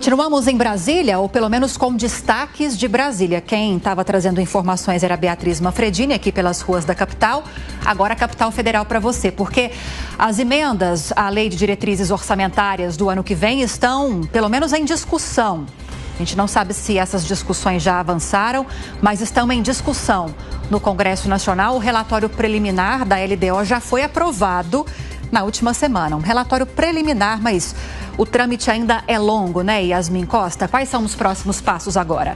Continuamos em Brasília, ou pelo menos com destaques de Brasília. Quem estava trazendo informações era a Beatriz Manfredini, aqui pelas ruas da capital. Agora a capital federal para você, porque as emendas à Lei de Diretrizes Orçamentárias do ano que vem estão, pelo menos, em discussão. A gente não sabe se essas discussões já avançaram, mas estão em discussão no Congresso Nacional. O relatório preliminar da LDO já foi aprovado na última semana. Um relatório preliminar, mas o trâmite ainda é longo, né, Yasmin Costa? Quais são os próximos passos agora?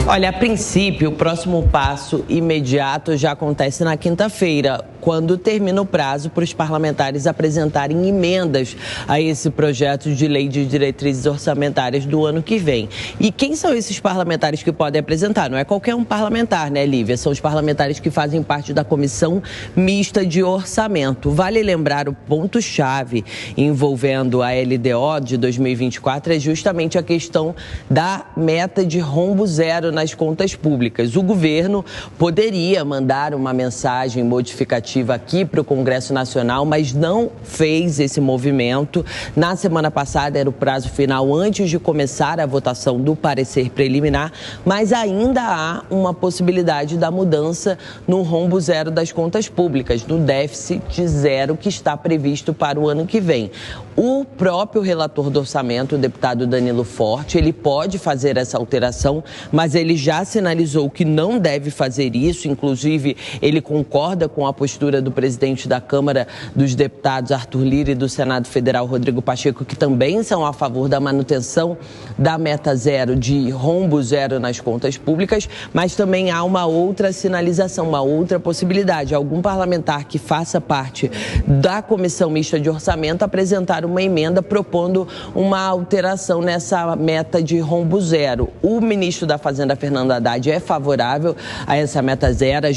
Olha, a princípio, o próximo passo imediato já acontece na quinta-feira, quando termina o prazo para os parlamentares apresentarem emendas a esse projeto de lei de diretrizes orçamentárias do ano que vem. E quem são esses parlamentares que podem apresentar? Não é qualquer um parlamentar, né, Lívia? São os parlamentares que fazem parte da Comissão Mista de Orçamento. Vale lembrar, o ponto-chave envolvendo a LDO de 2024 é justamente a questão da meta de rombo zero nas contas públicas. O governo poderia mandar uma mensagem modificativa aqui para o Congresso Nacional, mas não fez esse movimento. Na semana passada era o prazo final antes de começar a votação do parecer preliminar, mas ainda há uma possibilidade da mudança no rombo zero das contas públicas, no déficit zero que está previsto para o ano que vem. O próprio relator do orçamento, o deputado Danilo Forte, ele pode fazer essa alteração, mas ele já sinalizou que não deve fazer isso. Inclusive, ele concorda com a postura do presidente da Câmara dos Deputados, Arthur Lira, e do Senado Federal, Rodrigo Pacheco, que também são a favor da manutenção da meta zero, de rombo zero nas contas públicas, mas também há uma outra sinalização, uma outra possibilidade. Algum parlamentar que faça parte da Comissão Mista de Orçamento apresentar uma emenda propondo uma alteração nessa meta de rombo zero. O ministro da Fazenda, Fernando Haddad, é favorável a essa meta zero,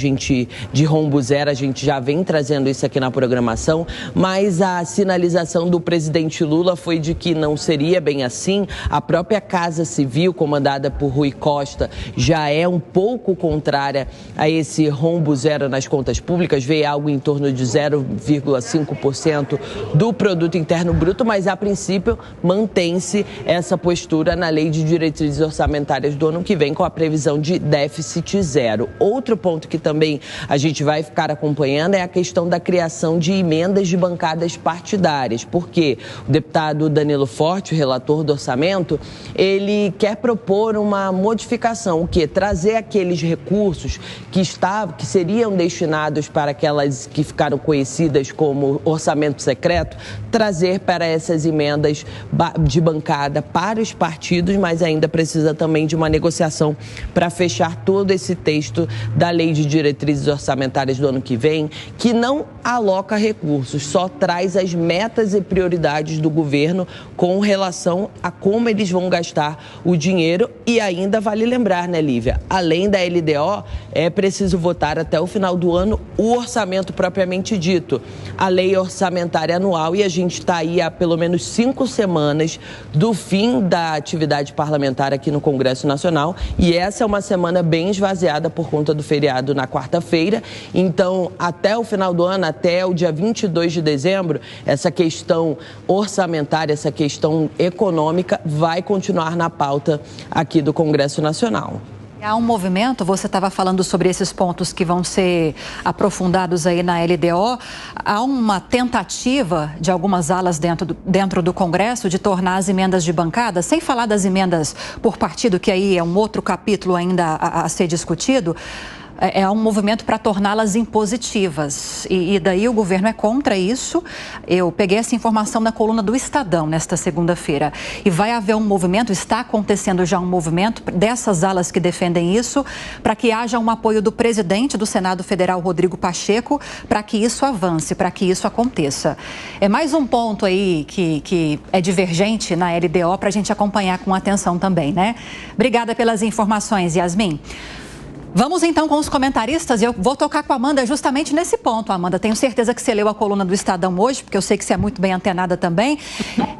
de rombo zero, a gente já vem trazendo isso aqui na programação, mas a sinalização do presidente Lula foi de que não seria bem assim. A própria Casa Civil, comandada por Rui Costa, já é um pouco contrária a esse rombo zero nas contas públicas, vê algo em torno de 0,5% do produto interno bruto, mas a princípio mantém-se essa postura na Lei de Diretrizes Orçamentárias do ano que vem, com a previsão de déficit zero. Outro ponto que também a gente vai ficar acompanhando é a questão da criação de emendas de bancadas partidárias, porque o deputado Danilo Forte, o relator do orçamento, ele quer propor uma modificação, o quê? Trazer aqueles recursos que seriam destinados para aquelas que ficaram conhecidas como orçamento secreto, trazer para essas emendas de bancada para os partidos, mas ainda precisa também de uma negociação para fechar todo esse texto da Lei de Diretrizes Orçamentárias do ano que vem, que não aloca recursos, só traz as metas e prioridades do governo com relação a como eles vão gastar o dinheiro. E ainda vale lembrar, né, Lívia? Além da LDO, é preciso votar até o final do ano o orçamento propriamente dito, a lei orçamentária anual, e a gente está aí há pelo menos 5 semanas do fim da atividade parlamentar aqui no Congresso Nacional, e essa é uma semana bem esvaziada por conta do feriado na quarta-feira. Então, até o final do ano, até o dia 22 de dezembro, essa questão orçamentária, essa questão econômica vai continuar na pauta aqui do Congresso Nacional. Há um movimento, você estava falando sobre esses pontos que vão ser aprofundados aí na LDO, há uma tentativa de algumas alas dentro do Congresso de tornar as emendas de bancada, sem falar das emendas por partido, que aí é um outro capítulo ainda a ser discutido, é um movimento para torná-las impositivas. E daí o governo é contra isso. Eu peguei essa informação na coluna do Estadão nesta segunda-feira. E vai haver um movimento, está acontecendo já um movimento dessas alas que defendem isso, para que haja um apoio do presidente do Senado Federal, Rodrigo Pacheco, para que isso avance, para que isso aconteça. É mais um ponto aí que é divergente na LDO para a gente acompanhar com atenção também, né? Obrigada pelas informações, Yasmin. Vamos então com os comentaristas. Eu vou tocar com a Amanda justamente nesse ponto, Amanda. Tenho certeza que você leu a coluna do Estadão hoje, porque eu sei que você é muito bem antenada também.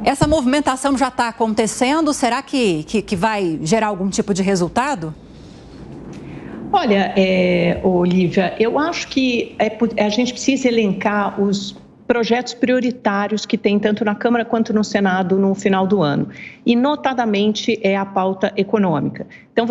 Essa movimentação já está acontecendo. Será que vai gerar algum tipo de resultado? Olha, Olívia, eu acho que a gente precisa elencar os projetos prioritários que tem tanto na Câmara quanto no Senado no final do ano. E, notadamente, é a pauta econômica. Então,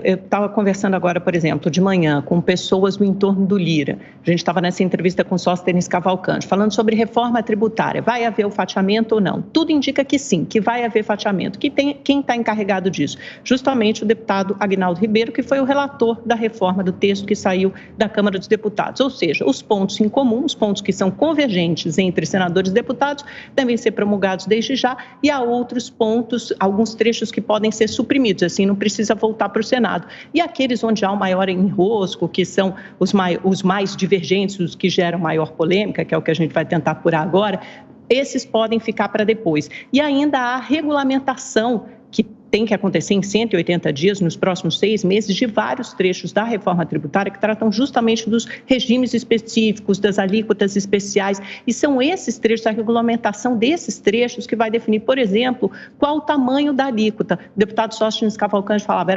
eu estava conversando agora, por exemplo, de manhã, com pessoas no entorno do Lira. A gente estava nessa entrevista com o Sóstenes Cavalcante, falando sobre reforma tributária. Vai haver o fatiamento ou não? Tudo indica que sim, que vai haver fatiamento. Quem está encarregado disso? Justamente o deputado Aguinaldo Ribeiro, que foi o relator da reforma do texto que saiu da Câmara dos Deputados. Ou seja, os pontos em comum, os pontos que são convergentes entre senadores e deputados, devem ser promulgados desde já, e há outros pontos, alguns trechos que podem ser suprimidos, assim, não precisa voltar para o Senado. E aqueles onde há um maior enrosco, que são os mais divergentes, os que geram maior polêmica, que é o que a gente vai tentar apurar agora, esses podem ficar para depois. E ainda há regulamentação que tem que acontecer em 180 dias, nos próximos 6 meses, de vários trechos da reforma tributária que tratam justamente dos regimes específicos, das alíquotas especiais, e são esses trechos, a regulamentação desses trechos que vai definir, por exemplo, qual o tamanho da alíquota. O deputado Sóstenes Cavalcante falava,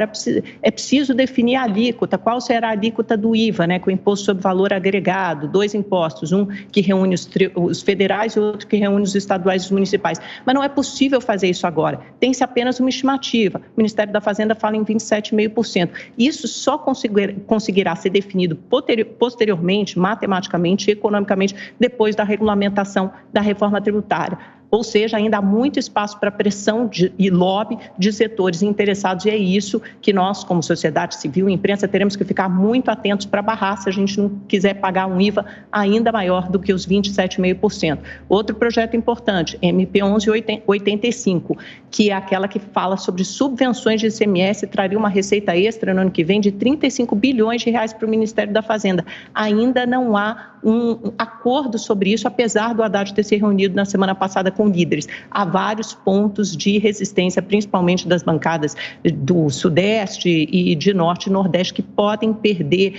é preciso definir a alíquota, qual será a alíquota do IVA, né, com o Imposto sobre Valor Agregado, 2 impostos, um que reúne os federais e outro que reúne os estaduais e os municipais. Mas não é possível fazer isso agora, tem-se apenas uma estimativa. O Ministério da Fazenda fala em 27,5%. Isso só conseguirá ser definido posteriormente, matematicamente e economicamente, depois da regulamentação da reforma tributária. Ou seja, ainda há muito espaço para pressão e lobby de setores interessados, e é isso que nós, como sociedade civil e imprensa, teremos que ficar muito atentos para barrar se a gente não quiser pagar um IVA ainda maior do que os 27,5%. Outro projeto importante, MP 1185, que é aquela que fala sobre subvenções de ICMS, traria uma receita extra no ano que vem de 35 bilhões de reais para o Ministério da Fazenda. Ainda não há um acordo sobre isso, apesar do Haddad ter se reunido na semana passada com líderes. Há vários pontos de resistência, principalmente das bancadas do Sudeste e de Norte e Nordeste, que podem perder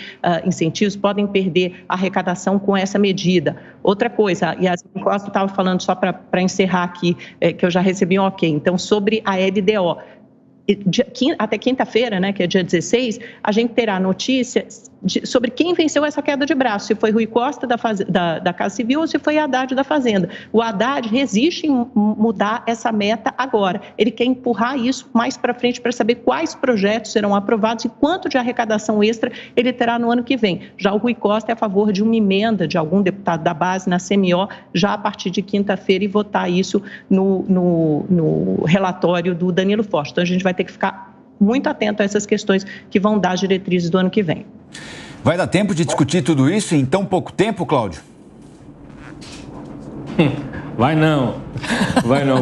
incentivos, podem perder arrecadação com essa medida. Outra coisa, e a Costa estava falando só para encerrar aqui, que eu já recebi um ok, então sobre a LDO. Até quinta-feira, né, que é dia 16, a gente terá notícias sobre quem venceu essa queda de braço, se foi Rui Costa da Casa Civil ou se foi Haddad da Fazenda. O Haddad resiste em mudar essa meta agora. Ele quer empurrar isso mais para frente para saber quais projetos serão aprovados e quanto de arrecadação extra ele terá no ano que vem. Já o Rui Costa é a favor de uma emenda de algum deputado da base na CMO já a partir de quinta-feira e votar isso no relatório do Danilo Forte. Então a gente vai ter que ficar muito atento a essas questões que vão dar as diretrizes do ano que vem. Vai dar tempo de discutir tudo isso em tão pouco tempo, Cláudio? Vai não,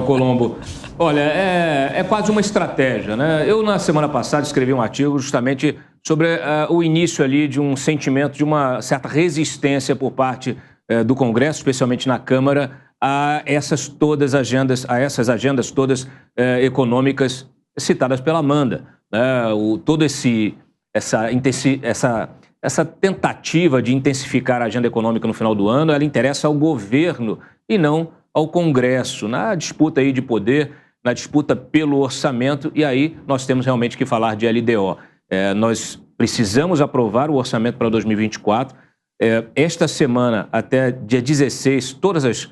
Colombo. Olha, é quase uma estratégia, né? Eu, na semana passada, escrevi um artigo justamente sobre o início ali de um sentimento, de uma certa resistência por parte do Congresso, especialmente na Câmara, a essas agendas todas econômicas citadas pela Amanda, né? Essa tentativa de intensificar a agenda econômica no final do ano, ela interessa ao governo e não ao Congresso, na disputa aí de poder, na disputa pelo orçamento, e aí nós temos realmente que falar de LDO. Nós precisamos aprovar o orçamento para 2024. Esta semana, até dia 16, todas as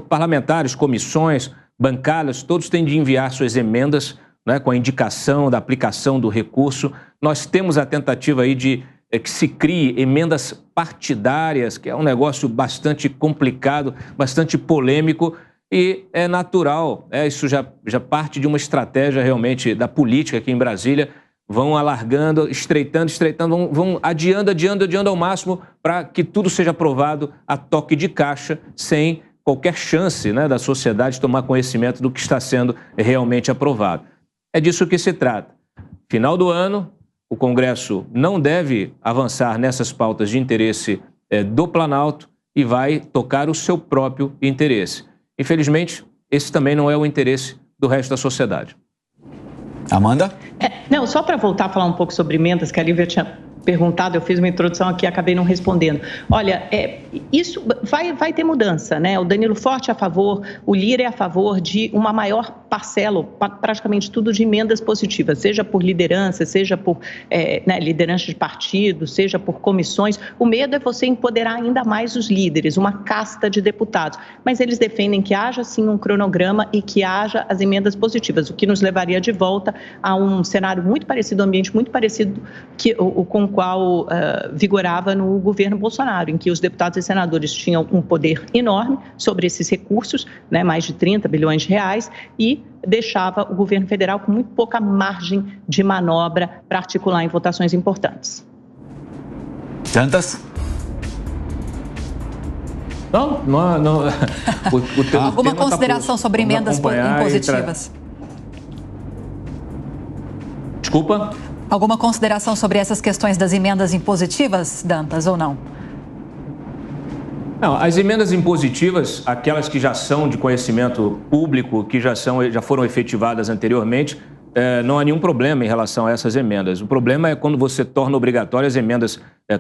parlamentares, comissões, bancadas, todos têm de enviar suas emendas, né, com a indicação da aplicação do recurso. Nós temos a tentativa aí de que se crie emendas partidárias, que é um negócio bastante complicado, bastante polêmico, e é natural, isso já parte de uma estratégia realmente da política aqui em Brasília. Vão alargando, estreitando, vão adiando ao máximo para que tudo seja aprovado a toque de caixa, sem qualquer chance, né, da sociedade tomar conhecimento do que está sendo realmente aprovado. É disso que se trata. Final do ano, o Congresso não deve avançar nessas pautas de interesse do Planalto e vai tocar o seu próprio interesse. Infelizmente, esse também não é o interesse do resto da sociedade. Amanda? Não, só para voltar a falar um pouco sobre emendas, que a Lívia tinha perguntado, eu fiz uma introdução aqui e acabei não respondendo. Olha, isso vai ter mudança, né? O Danilo Forte é a favor, o Lira é a favor de uma maior parcela, praticamente tudo de emendas positivas, seja por liderança, seja por liderança de partido, seja por comissões. O medo é você empoderar ainda mais os líderes, uma casta de deputados. Mas eles defendem que haja, sim, um cronograma e que haja as emendas positivas, o que nos levaria de volta a um cenário muito parecido, um ambiente muito parecido com o qual vigorava no governo Bolsonaro, em que os deputados e senadores tinham um poder enorme sobre esses recursos, né, mais de 30 bilhões de reais, e deixava o governo federal com muito pouca margem de manobra para articular em votações importantes. Dantas? Não. Alguma consideração sobre emendas impositivas? Desculpa? Alguma consideração sobre essas questões das emendas impositivas, Dantas, ou não? Não, as emendas impositivas, aquelas que já são de conhecimento público, que já foram efetivadas anteriormente, não há nenhum problema em relação a essas emendas. O problema é quando você torna obrigatórias emendas,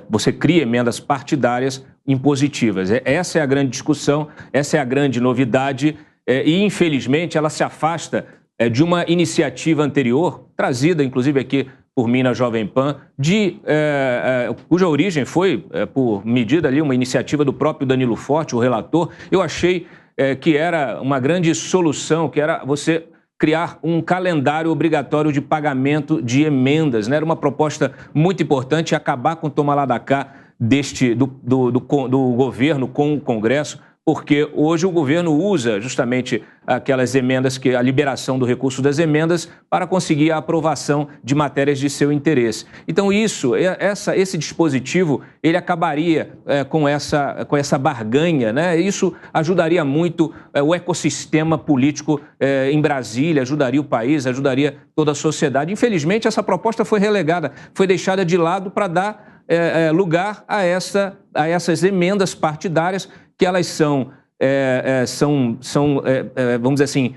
você cria emendas partidárias impositivas. Essa é a grande discussão, essa é a grande novidade e, infelizmente, ela se afasta de uma iniciativa anterior, trazida, inclusive, aqui por mim na Jovem Pan, cuja origem foi, por medida ali, uma iniciativa do próprio Danilo Forte, o relator. Eu achei que era uma grande solução, que era você criar um calendário obrigatório de pagamento de emendas, né? Era uma proposta muito importante, acabar com o toma lá da cá do governo com o Congresso, porque hoje o governo usa justamente aquelas emendas, a liberação do recurso das emendas, para conseguir a aprovação de matérias de seu interesse. Então, esse dispositivo, ele acabaria com essa barganha, né? Isso ajudaria muito o ecossistema político em Brasília, ajudaria o país, ajudaria toda a sociedade. Infelizmente, essa proposta foi relegada, foi deixada de lado para dar lugar a essas emendas partidárias, que elas são vamos dizer assim,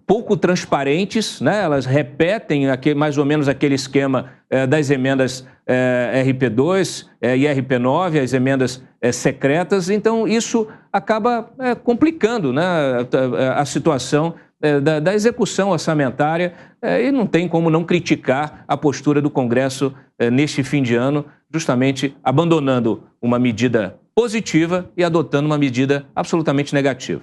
pouco transparentes, né? Elas repetem mais ou menos aquele esquema das emendas RP2 e RP9, as emendas secretas. Então, isso acaba complicando, né, a situação da execução orçamentária, e não tem como não criticar a postura do Congresso neste fim de ano, justamente abandonando uma medida positiva e adotando uma medida absolutamente negativa.